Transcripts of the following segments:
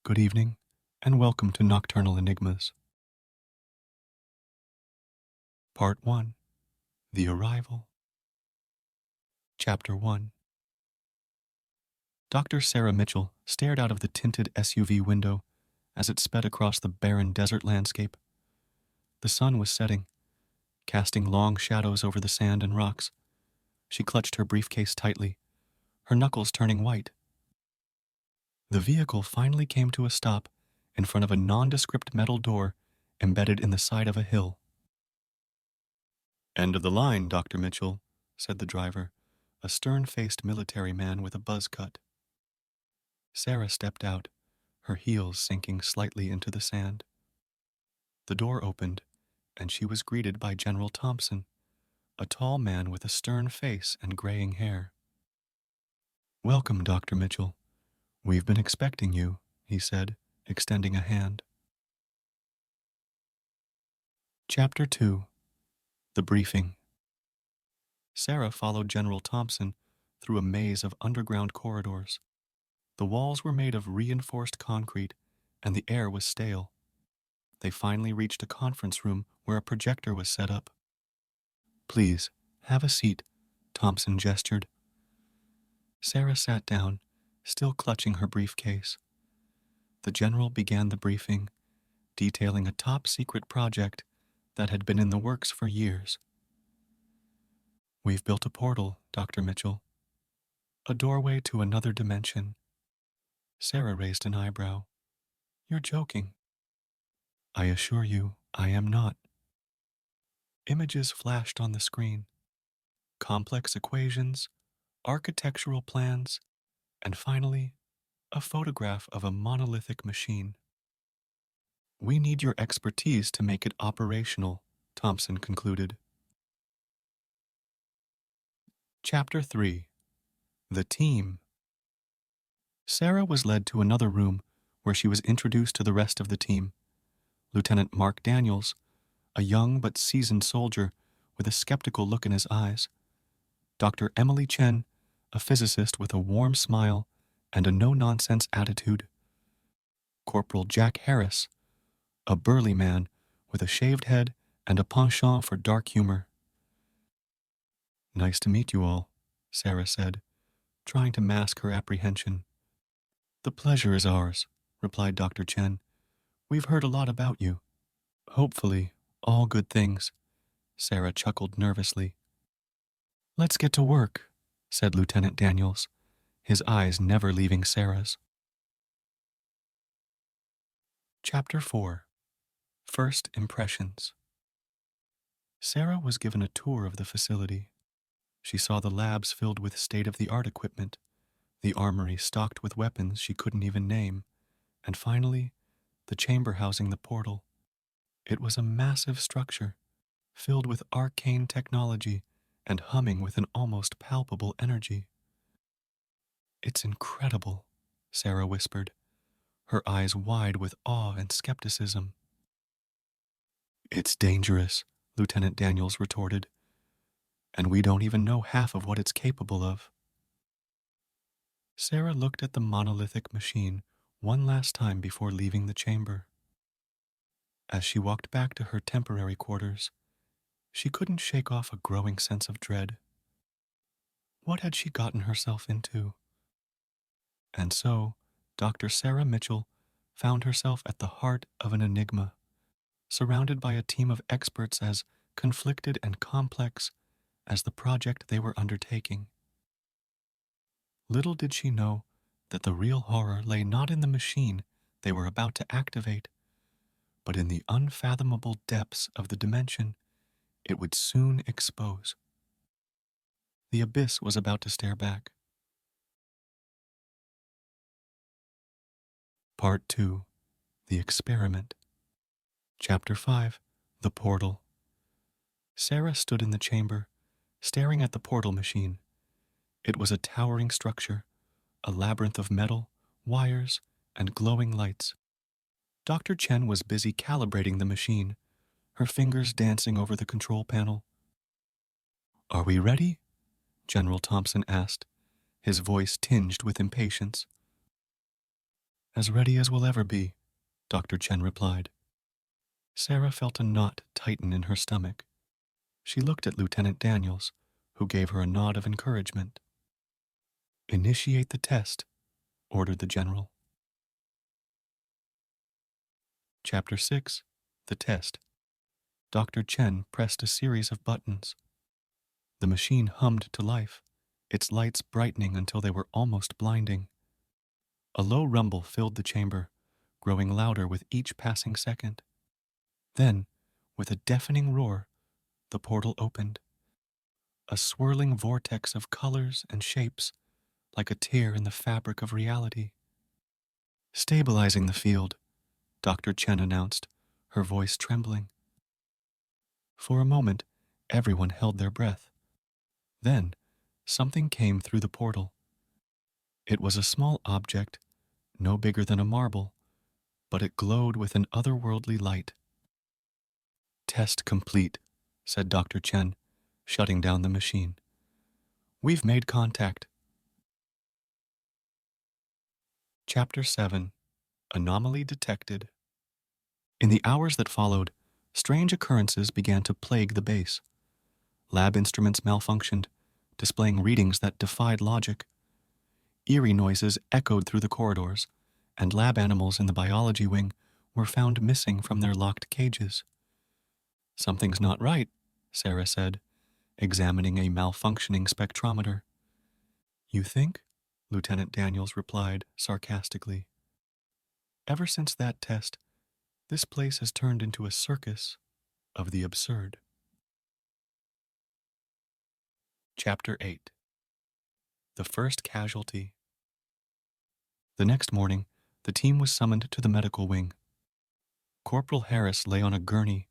Good evening, and welcome to Nocturnal Enigmas. Part 1. The Arrival. Chapter 1. Dr. Sarah Mitchell stared out of the tinted SUV window as it sped across the barren desert landscape. The sun was setting, casting long shadows over the sand and rocks. She clutched her briefcase tightly, her knuckles turning white. The vehicle finally came to a stop in front of a nondescript metal door embedded in the side of a hill. "End of the line, Dr. Mitchell," said the driver, a stern-faced military man with a buzz cut. Sarah stepped out, her heels sinking slightly into the sand. The door opened, and she was greeted by General Thompson, a tall man with a stern face and graying hair. "Welcome, Dr. Mitchell. We've been expecting you," he said, extending a hand. Chapter 2. The Briefing. Sarah followed General Thompson through a maze of underground corridors. The walls were made of reinforced concrete, and the air was stale. They finally reached a conference room where a projector was set up. "Please, have a seat," Thompson gestured. Sarah sat down, still clutching her briefcase. The general began the briefing, detailing a top-secret project that had been in the works for years. "We've built a portal, Dr. Mitchell. A doorway to another dimension." Sarah raised an eyebrow. "You're joking." "I assure you, I am not." Images flashed on the screen. Complex equations, architectural plans, and finally, a photograph of a monolithic machine. "We need your expertise to make it operational," Thompson concluded. Chapter 3. The Team. Sarah was led to another room where she was introduced to the rest of the team. Lieutenant Mark Daniels, a young but seasoned soldier with a skeptical look in his eyes. Dr. Emily Chen, a physicist with a warm smile and a no-nonsense attitude. Corporal Jack Harris, a burly man with a shaved head and a penchant for dark humor. "Nice to meet you all," Sarah said, trying to mask her apprehension. "The pleasure is ours," replied Dr. Chen. "We've heard a lot about you." "Hopefully, all good things," Sarah chuckled nervously. "Let's get to work," said Lieutenant Daniels, his eyes never leaving Sarah's. Chapter 4. First Impressions. Sarah was given a tour of the facility. She saw the labs filled with state-of-the-art equipment, the armory stocked with weapons she couldn't even name, and finally, the chamber housing the portal. It was a massive structure, filled with arcane technology and humming with an almost palpable energy. "It's incredible," Sarah whispered, her eyes wide with awe and skepticism. "It's dangerous," Lieutenant Daniels retorted, "and we don't even know half of what it's capable of." Sarah looked at the monolithic machine one last time before leaving the chamber. As she walked back to her temporary quarters, she couldn't shake off a growing sense of dread. What had she gotten herself into? And so, Dr. Sarah Mitchell found herself at the heart of an enigma, surrounded by a team of experts as conflicted and complex as the project they were undertaking. Little did she know that the real horror lay not in the machine they were about to activate, but in the unfathomable depths of the dimension it would soon expose. The abyss was about to stare back. Part 2. The Experiment. Chapter 5. The Portal. Sarah stood in the chamber, staring at the portal machine. It was a towering structure, a labyrinth of metal, wires, and glowing lights. Dr. Chen was busy calibrating the machine, her fingers dancing over the control panel. "Are we ready?" General Thompson asked, his voice tinged with impatience. As ready as we'll ever be, Dr. Chen replied. Sarah felt a knot tighten in her stomach. She looked at Lieutenant Daniels, who gave her a nod of encouragement. Initiate the test, ordered the general. Chapter 6. The Test. Dr. Chen pressed a series of buttons. The machine hummed to life, its lights brightening until they were almost blinding. A low rumble filled the chamber, growing louder with each passing second. Then, with a deafening roar, the portal opened. A swirling vortex of colors and shapes, like a tear in the fabric of reality. Stabilizing the field, Dr. Chen announced, her voice trembling. For a moment, everyone held their breath. Then, something came through the portal. It was a small object, no bigger than a marble, but it glowed with an otherworldly light. Test complete, said Dr. Chen, shutting down the machine. We've made contact. Chapter 7. Anomaly Detected. In the hours that followed, strange occurrences began to plague the base. Lab instruments malfunctioned, displaying readings that defied logic. Eerie noises echoed through the corridors, and lab animals in the biology wing were found missing from their locked cages. Something's not right, Sarah said, examining a malfunctioning spectrometer. You think? Lieutenant Daniels replied sarcastically. Ever since that test, this place has turned into a circus of the absurd. Chapter 8. The First Casualty. The next morning, the team was summoned to the medical wing. Corporal Harris lay on a gurney,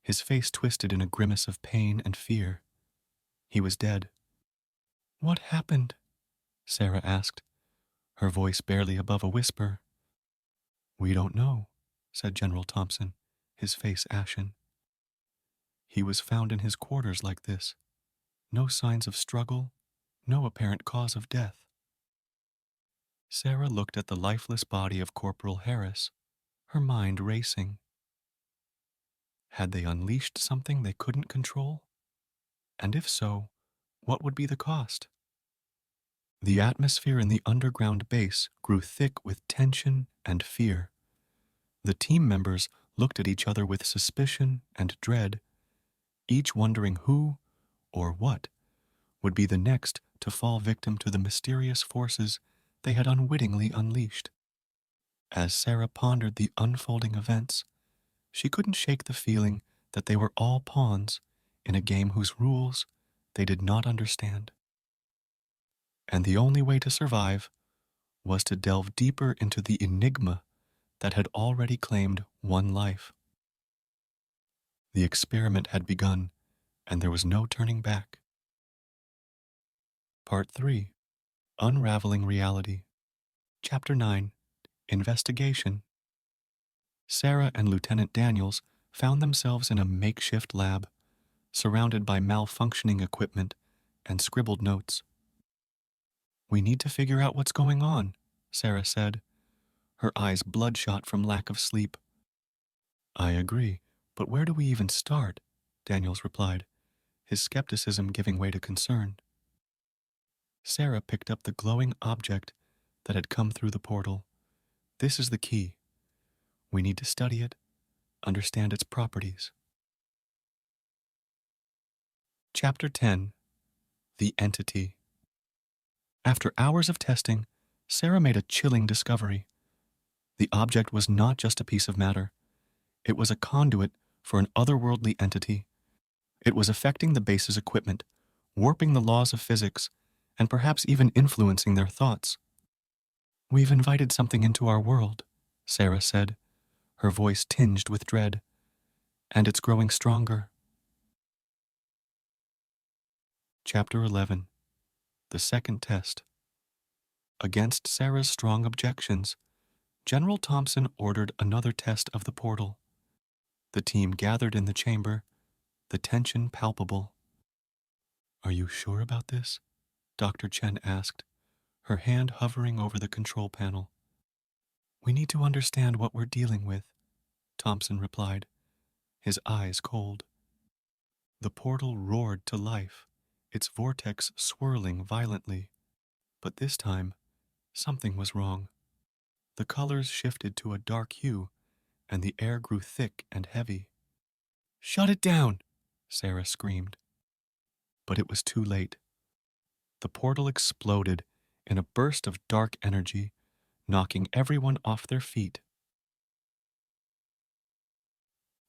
his face twisted in a grimace of pain and fear. He was dead. What happened? Sarah asked, her voice barely above a whisper. We don't know, said General Thompson, his face ashen. He was found in his quarters like this. No signs of struggle, no apparent cause of death. Sarah looked at the lifeless body of Corporal Harris, her mind racing. Had they unleashed something they couldn't control? And if so, what would be the cost? The atmosphere in the underground base grew thick with tension and fear. The team members looked at each other with suspicion and dread, each wondering who, or what, would be the next to fall victim to the mysterious forces they had unwittingly unleashed. As Sarah pondered the unfolding events, she couldn't shake the feeling that they were all pawns in a game whose rules they did not understand. And the only way to survive was to delve deeper into the enigma that had already claimed one life. The experiment had begun, and there was no turning back. Part 3. Unraveling Reality. Chapter 9. Investigation. Sarah and Lieutenant Daniels found themselves in a makeshift lab, surrounded by malfunctioning equipment and scribbled notes. We need to figure out what's going on, Sarah said, her eyes bloodshot from lack of sleep. I agree, but where do we even start? Daniels replied, his skepticism giving way to concern. Sarah picked up the glowing object that had come through the portal. This is the key. We need to study it, understand its properties. Chapter 10. The Entity. After hours of testing, Sarah made a chilling discovery. The object was not just a piece of matter. It was a conduit for an otherworldly entity. It was affecting the base's equipment, warping the laws of physics, and perhaps even influencing their thoughts. We've invited something into our world, Sarah said, her voice tinged with dread, and it's growing stronger. Chapter 11. The Second Test. Against Sarah's strong objections, General Thompson ordered another test of the portal. The team gathered in the chamber, the tension palpable. Are you sure about this? Dr. Chen asked, her hand hovering over the control panel. We need to understand what we're dealing with, Thompson replied, his eyes cold. The portal roared to life, its vortex swirling violently. But this time, something was wrong. The colors shifted to a dark hue, and the air grew thick and heavy. "Shut it down!" Sarah screamed. But it was too late. The portal exploded in a burst of dark energy, knocking everyone off their feet.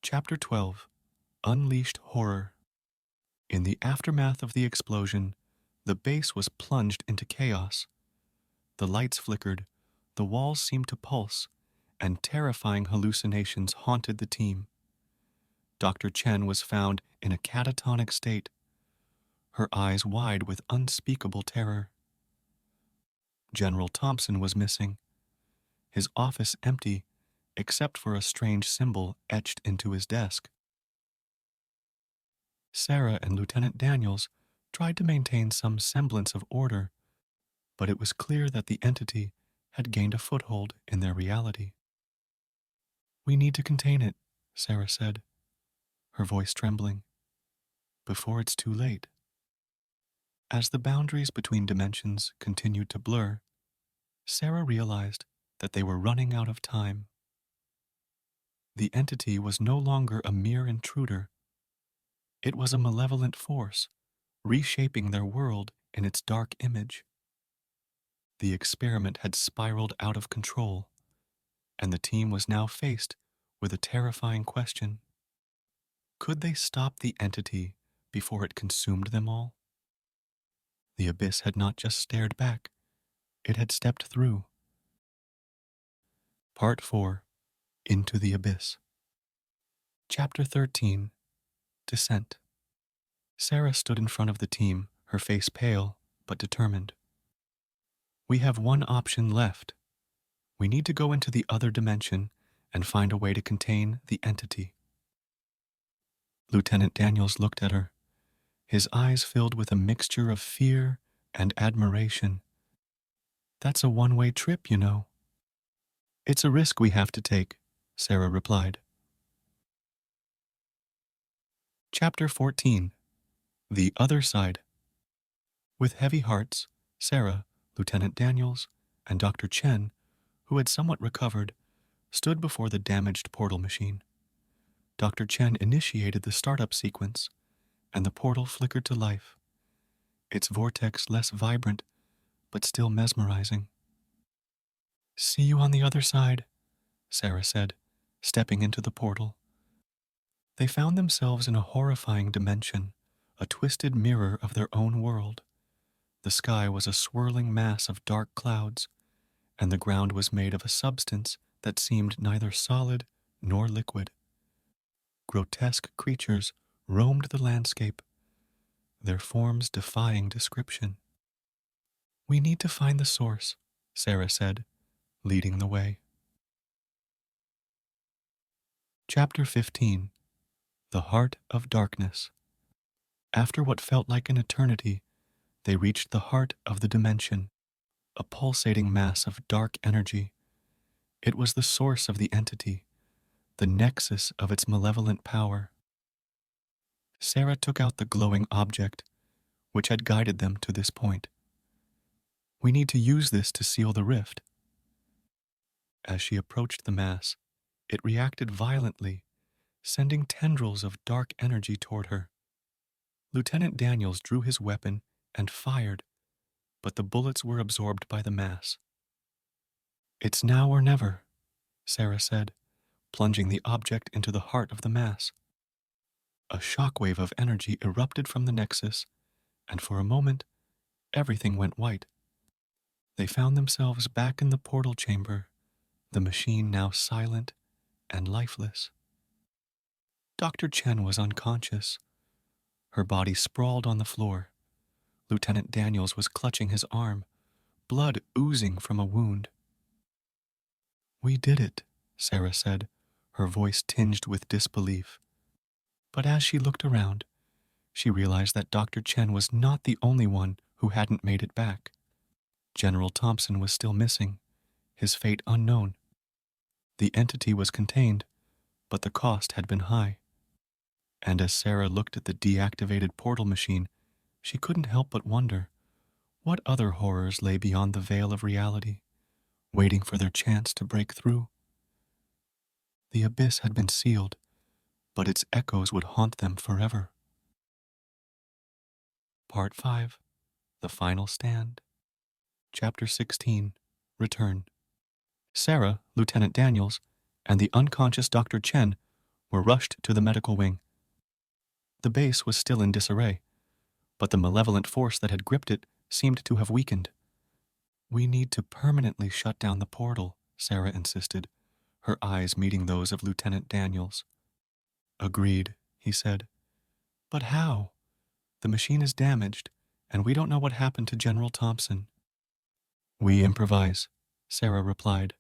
Chapter 12. Unleashed Horror. In the aftermath of the explosion, the base was plunged into chaos. The lights flickered, the walls seemed to pulse, and terrifying hallucinations haunted the team. Dr. Chen was found in a catatonic state, her eyes wide with unspeakable terror. General Thompson was missing, his office empty except for a strange symbol etched into his desk. Sarah and Lieutenant Daniels tried to maintain some semblance of order, but it was clear that the entity had gained a foothold in their reality. "We need to contain it," Sarah said, her voice trembling, "before it's too late." As the boundaries between dimensions continued to blur, Sarah realized that they were running out of time. The entity was no longer a mere intruder. It was a malevolent force, reshaping their world in its dark image. The experiment had spiraled out of control, and the team was now faced with a terrifying question. Could they stop the entity before it consumed them all? The abyss had not just stared back, it had stepped through. Part 4. Into the Abyss. Chapter 13. Descent. Sarah stood in front of the team, her face pale but determined. "We have one option left. We need to go into the other dimension and find a way to contain the entity." Lieutenant Daniels looked at her, his eyes filled with a mixture of fear and admiration. "That's a one-way trip, you know." "It's a risk we have to take," Sarah replied. Chapter 14. The Other Side. With heavy hearts, Sarah, Lieutenant Daniels, and Dr. Chen, who had somewhat recovered, stood before the damaged portal machine. Dr. Chen initiated the startup sequence, and the portal flickered to life, its vortex less vibrant, but still mesmerizing. "See you on the other side," Sarah said, stepping into the portal. They found themselves in a horrifying dimension, a twisted mirror of their own world. The sky was a swirling mass of dark clouds, and the ground was made of a substance that seemed neither solid nor liquid. Grotesque creatures roamed the landscape, their forms defying description. "We need to find the source," Sarah said, leading the way. Chapter 15. The Heart of Darkness. After what felt like an eternity, they reached the heart of the dimension, a pulsating mass of dark energy. It was the source of the entity, the nexus of its malevolent power. Sarah took out the glowing object, which had guided them to this point. "We need to use this to seal the rift." As she approached the mass, it reacted violently, sending tendrils of dark energy toward her. Lieutenant Daniels drew his weapon and fired, but the bullets were absorbed by the mass. "It's now or never," Sarah said, plunging the object into the heart of the mass. A shockwave of energy erupted from the nexus, and for a moment, everything went white. They found themselves back in the portal chamber, the machine now silent and lifeless. Dr. Chen was unconscious. Her body sprawled on the floor. Lieutenant Daniels was clutching his arm, blood oozing from a wound. "We did it," Sarah said, her voice tinged with disbelief. But as she looked around, she realized that Dr. Chen was not the only one who hadn't made it back. General Thompson was still missing, his fate unknown. The entity was contained, but the cost had been high. And as Sarah looked at the deactivated portal machine, she couldn't help but wonder what other horrors lay beyond the veil of reality, waiting for their chance to break through. The abyss had been sealed, but its echoes would haunt them forever. Part 5, The Final Stand. Chapter 16, Return. Sarah, Lieutenant Daniels, and the unconscious Dr. Chen were rushed to the medical wing. The base was still in disarray, but the malevolent force that had gripped it seemed to have weakened. "We need to permanently shut down the portal," Sarah insisted, her eyes meeting those of Lieutenant Daniels. "Agreed," he said. "But how? The machine is damaged, and we don't know what happened to General Thompson." "We improvise," Sarah replied.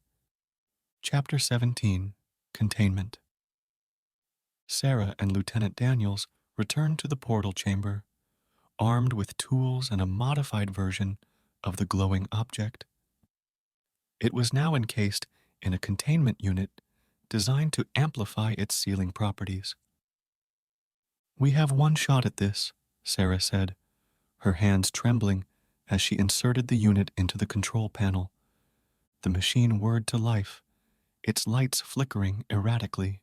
Chapter 17, Containment. Sarah and Lieutenant Daniels returned to the portal chamber, armed with tools and a modified version of the glowing object. It was now encased in a containment unit designed to amplify its sealing properties. "We have one shot at this," Sarah said, her hands trembling as she inserted the unit into the control panel. The machine whirred to life, its lights flickering erratically.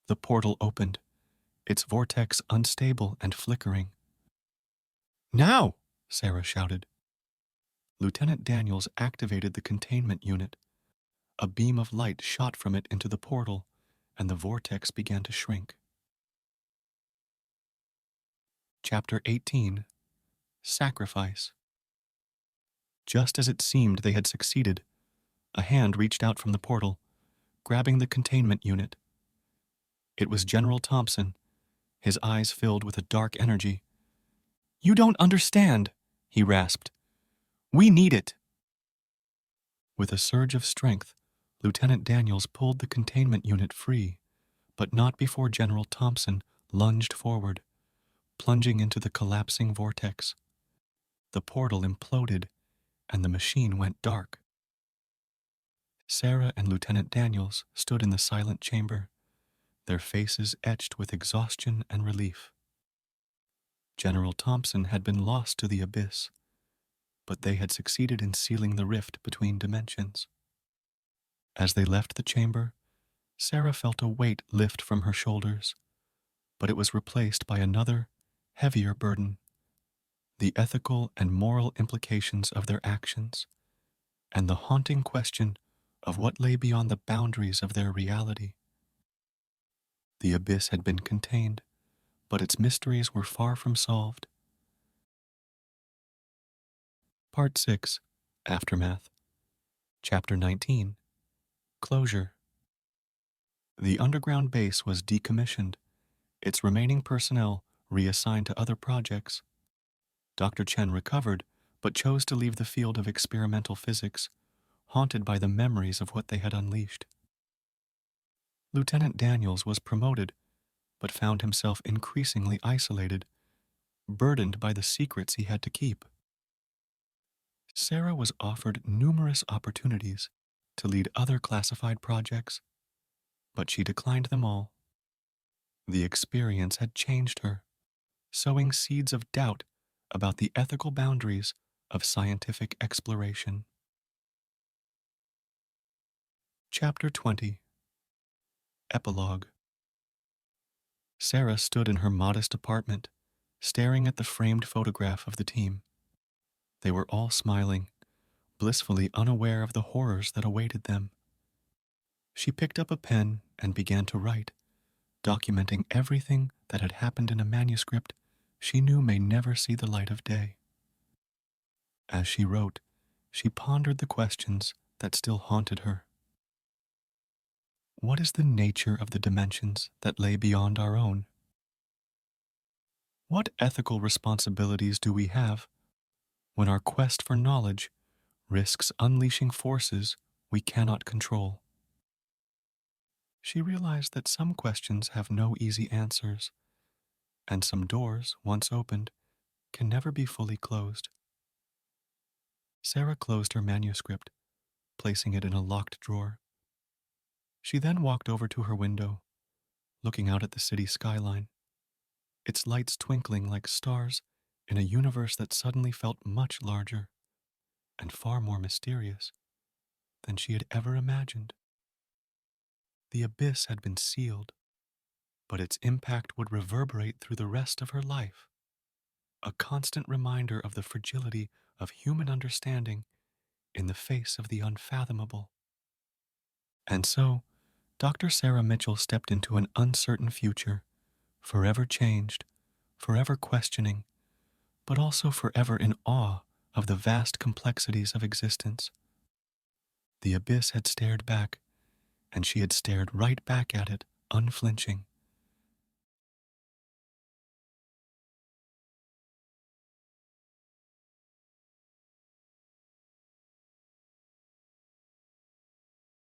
The portal opened, its vortex unstable and flickering. "Now!" Sarah shouted. Lieutenant Daniels activated the containment unit. A beam of light shot from it into the portal, and the vortex began to shrink. Chapter 18, Sacrifice. Just as it seemed they had succeeded, a hand reached out from the portal, grabbing the containment unit. It was General Thompson, his eyes filled with a dark energy. "You don't understand," he rasped. "We need it." With a surge of strength, Lieutenant Daniels pulled the containment unit free, but not before General Thompson lunged forward, plunging into the collapsing vortex. The portal imploded, and the machine went dark. Sarah and Lieutenant Daniels stood in the silent chamber, their faces etched with exhaustion and relief. General Thompson had been lost to the abyss, but they had succeeded in sealing the rift between dimensions. As they left the chamber, Sarah felt a weight lift from her shoulders, but it was replaced by another, heavier burden: the ethical and moral implications of their actions, and the haunting question of what lay beyond the boundaries of their reality. The abyss had been contained, but its mysteries were far from solved. Part 6, Aftermath. Chapter 19, Closure. The underground base was decommissioned, its remaining personnel reassigned to other projects. Dr. Chen recovered, but chose to leave the field of experimental physics, haunted by the memories of what they had unleashed. Lieutenant Daniels was promoted, but found himself increasingly isolated, burdened by the secrets he had to keep. Sarah was offered numerous opportunities to lead other classified projects, but she declined them all. The experience had changed her, sowing seeds of doubt about the ethical boundaries of scientific exploration. Chapter 20, Epilogue. Sarah stood in her modest apartment, staring at the framed photograph of the team. They were all smiling, blissfully unaware of the horrors that awaited them. She picked up a pen and began to write, documenting everything that had happened in a manuscript she knew may never see the light of day. As she wrote, she pondered the questions that still haunted her. What is the nature of the dimensions that lay beyond our own? What ethical responsibilities do we have when our quest for knowledge risks unleashing forces we cannot control? She realized that some questions have no easy answers, and some doors, once opened, can never be fully closed. Sarah closed her manuscript, placing it in a locked drawer. She then walked over to her window, looking out at the city skyline, its lights twinkling like stars in a universe that suddenly felt much larger and far more mysterious than she had ever imagined. The abyss had been sealed, but its impact would reverberate through the rest of her life, a constant reminder of the fragility of human understanding in the face of the unfathomable. And so, Dr. Sarah Mitchell stepped into an uncertain future, forever changed, forever questioning, but also forever in awe of the vast complexities of existence. The abyss had stared back, and she had stared right back at it, unflinching.